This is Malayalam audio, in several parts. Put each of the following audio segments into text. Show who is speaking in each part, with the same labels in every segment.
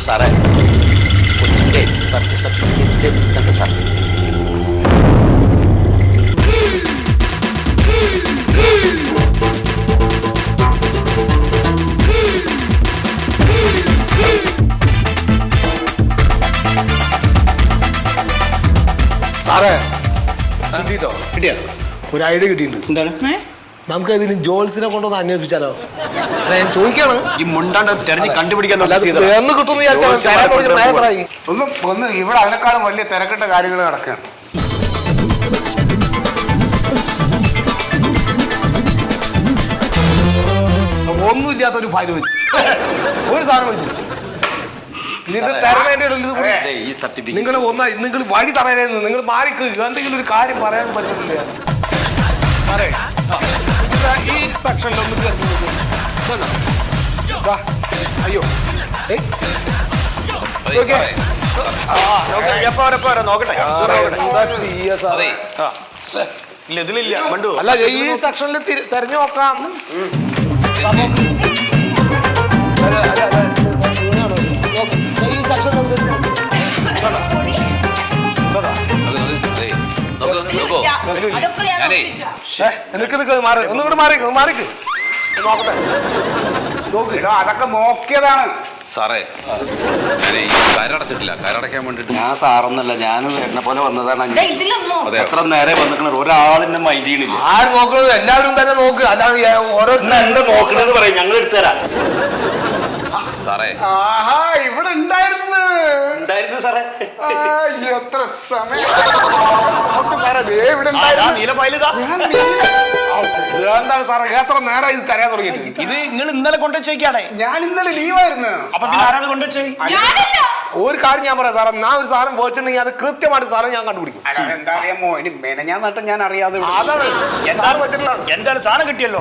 Speaker 1: സാറേ കുഞ്ഞിൻ്റെ ബർത്ത് സർട്ടിഫിക്കറ്റ് കണ്ടു സാർ.
Speaker 2: സാറേ കിട്ടിട്ടോ? കിട്ടിയ ഒരു ഐഡിയ കിട്ടിയിട്ടുണ്ട്. എന്താണ്? നമുക്ക് ഇതിന് ജോൽസിനെ കൊണ്ടൊന്ന് അന്വേഷിച്ചാലോ? അല്ല ഞാൻ ചോദിക്കാണ്.
Speaker 3: ഈ മുണ്ടാണ്ട് തെരഞ്ഞ് കണ്ടുപിടിക്കാൻ
Speaker 2: എന്ന് കിട്ടുമെന്ന്
Speaker 3: ഒന്ന് ഇവിടെ അതിനേക്കാളും വലിയ തിരക്കിട്ട കാര്യങ്ങൾ നടക്കുകയാണ്.
Speaker 2: ഒന്നുമില്ലാത്ത ഒരു ഫയൽ വെച്ച് ഒരു സാധനം വെച്ചു നിങ്ങൾ നിങ്ങൾ വഴി തടയായിരുന്നു. നിങ്ങൾ മാറിക്ക് എന്തെങ്കിലും ഒരു കാര്യം പറയാൻ പറ്റുന്നില്ല. ഈ സെക്ഷനിലൊന്നും അയ്യോ
Speaker 3: ഇതിലില്ല മണ്ടു.
Speaker 2: അല്ല ഈ സെക്ഷനിൽ തെരഞ്ഞു നോക്കാം. ഈ സെക്ഷനിൽ ഒന്നുകൂടെ മാറിക്ക് നോക്കട്ടെ.
Speaker 3: അതൊക്കെ നോക്കിയതാണ്
Speaker 1: സാറേ. കരടച്ചിട്ടില്ല, കരടയ്ക്കാൻ വേണ്ടിട്ട്.
Speaker 4: ഞാൻ സാറൊന്നല്ല, ഞാനും എന്നെ പോലെ വന്നതാണ്. എത്ര നേരെ വന്നിക്കണ ഒരാളിന്റെ മൈൻഡ് ചെയ്യണില്ല.
Speaker 2: ആരും നോക്കണത് എല്ലാവരും തന്നെ നോക്ക്. അല്ലാതെ ഓരോരുത്തരും
Speaker 4: എന്താ നോക്കണെന്ന് പറയും, ഞങ്ങൾ എടുത്തുതരാം
Speaker 1: സാറേ.
Speaker 3: ആഹാ ഇവിടെ ഉണ്ടായിരുന്നു
Speaker 4: സാറേ.
Speaker 3: എത്ര സമയം സാറേ ഇവിടെ
Speaker 2: എന്താണ് സാറേ എത്ര നേരം ഇത് തരാൻ തുടങ്ങിയിട്ട്?
Speaker 3: ഇത് നിങ്ങൾ ഇന്നലെ കൊണ്ടുവച്ചേക്കാണേ. ഞാൻ ഇന്നലെ ലീവായിരുന്നു. അപ്പൊ പിന്നെ ആരാണ് കൊണ്ടുവച്ചേ?
Speaker 2: ഒരു കാര്യം ഞാൻ പറയാം സാറേ, ഞാൻ ഒരു സാധനം പോയിട്ടുണ്ടെങ്കിൽ അത് കൃത്യമായിട്ട് സാധനം ഞാൻ കണ്ടുപിടിക്കും.
Speaker 3: എന്താ അറിയാമോ, ഇനി മെനഞ്ഞാൻ നട്ട് ഞാൻ അറിയാതെ
Speaker 2: എന്തായാലും
Speaker 3: സാധനം കിട്ടിയല്ലോ.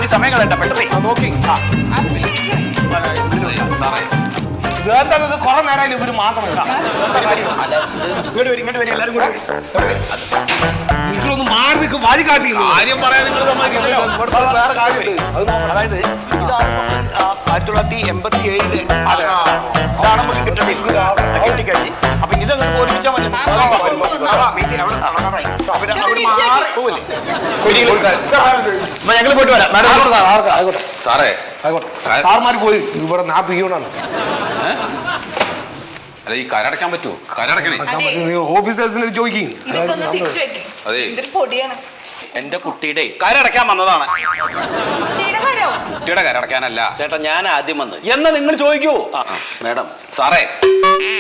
Speaker 3: ഈ സമയം കളയണ്ട, പെട്ടെന്ന്
Speaker 2: നോക്കി.
Speaker 1: സാറേ
Speaker 2: ഇത് കുറെ നേരം ഇവര് മാത്രം നിങ്ങളൊന്ന് മാറി നിൽക്കും. വഴി കാട്ടി
Speaker 1: കാര്യം പറയാൻ നിങ്ങൾ സമ്മതിക്കില്ലല്ലോ.
Speaker 2: വേറെ കാര്യമില്ല.
Speaker 3: അതായത് 1987 ഇതാണ് നമുക്ക് കിട്ടേണ്ടത്. അപ്പൊ ഇതങ്ങനെ ഓർമ്മിച്ചാൽ മതി. ഞങ്ങൾ പോയിട്ട് വരാം.
Speaker 1: സാറേ
Speaker 2: സാർമാര് പോയി ഇവിടെ നാപ്പ് ചെയ്യണാണ്.
Speaker 1: അല്ല ഈ കരടയ്ക്കാൻ പറ്റുമോ? കരടക്കണേ.
Speaker 2: ഓഫീസേഴ്സിന് ചോദിക്കും.
Speaker 1: അതെ
Speaker 4: എന്റെ കുട്ടിയുടെ
Speaker 1: കരടയ്ക്കാൻ വന്നതാണ്.
Speaker 4: കുട്ടിയുടെ
Speaker 1: കരടയ്ക്കാനല്ല
Speaker 4: ചേട്ടാ, ഞാൻ ആദ്യം വന്നത്. എന്നാ നിങ്ങൾ ചോദിക്കൂ. മാഡം
Speaker 1: സാറേ,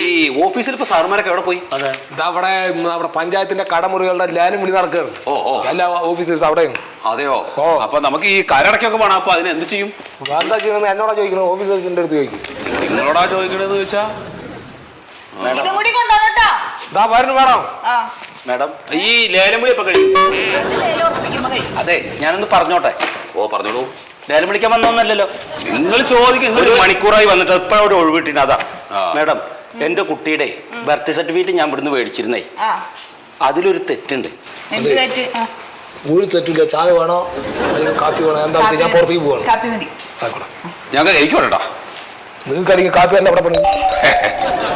Speaker 4: ഈ ഓഫീസിൽ ഇപ്പൊ സാറുമാരൊക്കെ എവിടെ പോയി?
Speaker 2: അവിടെ പഞ്ചായത്തിന്റെ കടമുറികളുടെ ലേലം വിളി നടക്കുകയാണ്. എല്ലാ ഓഫീസേഴ്സ് അവിടെയാണ്.
Speaker 1: അതെയോ? അപ്പൊ നമുക്ക് ഈ കരടയ്ക്കൊക്കെ വേണം. അപ്പൊ അതിന് എന്ത് ചെയ്യും?
Speaker 2: എന്താ ചെയ്യണമെന്ന് എന്നോടാ ചോദിക്കണം. ഓഫീസേഴ്സിന്റെ അടുത്ത് ചോദിക്കും.
Speaker 1: നിങ്ങളോടാ ചോദിക്കണെന്ന് ചോദിച്ചാ
Speaker 2: വേണം.
Speaker 4: മാഡം ഈ ലേലം വിളി ഇപ്പൊ കഴിയും. അതെ, ഞാനൊന്ന് പറഞ്ഞോട്ടെ.
Speaker 1: പറഞ്ഞോളൂ.
Speaker 4: ലേലം വിളിക്കാൻ വന്നോന്നല്ലോ. നിങ്ങൾ ചോദിക്കും. നിങ്ങൾ ഒരു മണിക്കൂറായി വന്നിട്ട് എപ്പോഴും ഒഴിവിട്ടിന്. അതാ മാഡം, എന്റെ കുട്ടിയുടെ ബർത്ത് സർട്ടിഫിക്കറ്റ് ഞാൻ ഇവിടുന്ന് മേടിച്ചിരുന്നേ. അതിലൊരു തെറ്റുണ്ട്.
Speaker 2: ഒരു തെറ്റില്ല. ചായ വേണോ അല്ലെങ്കിൽ കാപ്പി വേണോ? എന്താ ഞാൻ പുറത്തേക്ക് പോവാണ്.
Speaker 1: ഞങ്ങൾ കഴിക്കോട്ടോ.
Speaker 2: നിങ്ങൾക്ക് അല്ലെങ്കിൽ കാപ്പി അല്ല അവിടെ പണി.